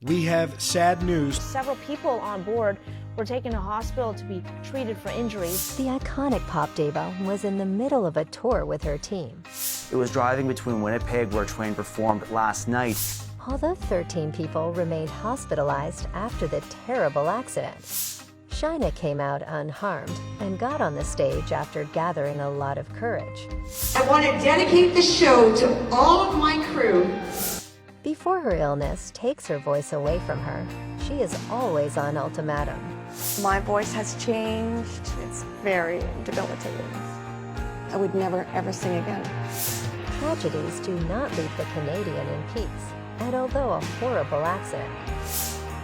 We have sad news. Several people on board were taken to hospital to be treated for injuries. The iconic pop diva was in the middle of a tour with her team. It was driving between Winnipeg, where Twain performed last night. Although 13 people remained hospitalized after the terrible accident, Shania came out unharmed and got on the stage after gathering a lot of courage. I want to dedicate the show to all of my crew. Before her illness takes her voice away from her, she is always on ultimatum. My voice has changed. It's very debilitating. I would never, ever sing again. Tragedies do not leave the Canadian in peace, and although a horrible accident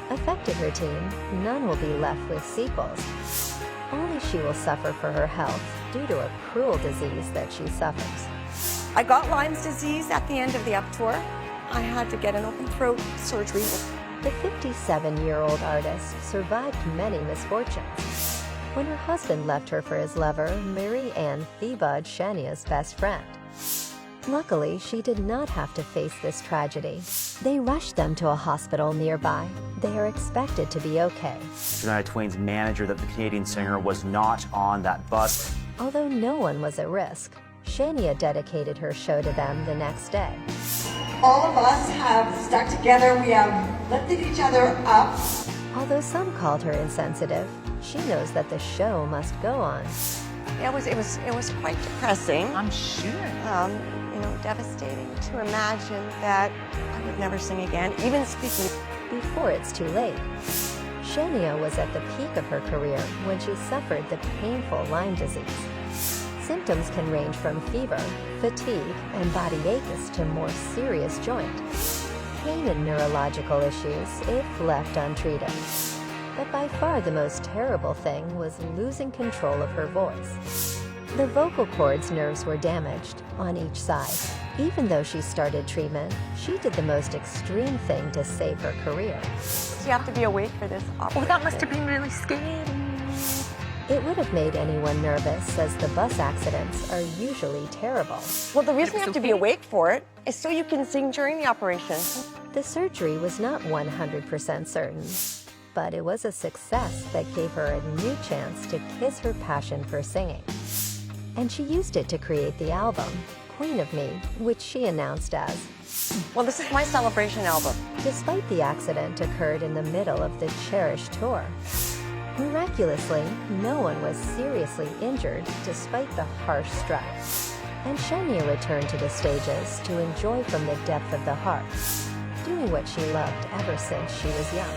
affected her team, none will be left with sequels. Only she will suffer for her health due to a cruel disease that she suffers. I got Lyme's disease at the end of the up tour. I had to get an open throat surgery. The 57-year-old artist survived many misfortunes. When her husband left her for his lover, Mary Ann Thiebaud, Shania's best friend. Luckily, she did not have to face this tragedy. They rushed them to a hospital nearby. They are expected to be okay. Shania Twain's manager, that the Canadian singer was not on that bus. Although no one was at risk, Shania dedicated her show to them the next day. All of us have stuck together. We have lifted each other up. Although some called her insensitive, she knows that the show must go on. It was quite depressing. I'm sure. Devastating to imagine that I would never sing again, even speaking. Before it's too late, Shania was at the peak of her career when she suffered the painful Lyme disease. Symptoms can range from fever, fatigue, and body aches to more serious joint pain and neurological issues if left untreated. But by far the most terrible thing was losing control of her voice. The vocal cords nerves were damaged on each side. Even though she started treatment, she did the most extreme thing to save her career. You have to be awake for this operation. Oh, that must have been really scary. It would have made anyone nervous, as the bus accidents are usually terrible. Well, the reason you have to be awake for it is so you can sing during the operation. The surgery was not 100% certain, but it was a success that gave her a new chance to kiss her passion for singing. And she used it to create the album, Queen of Me, which she announced as, Well, this is my celebration album. despite the accident occurred in the middle of the cherished tour. Miraculously, no one was seriously injured despite the harsh stress. And Shania returned to the stages to enjoy from the depth of the heart, doing what she loved ever since she was young.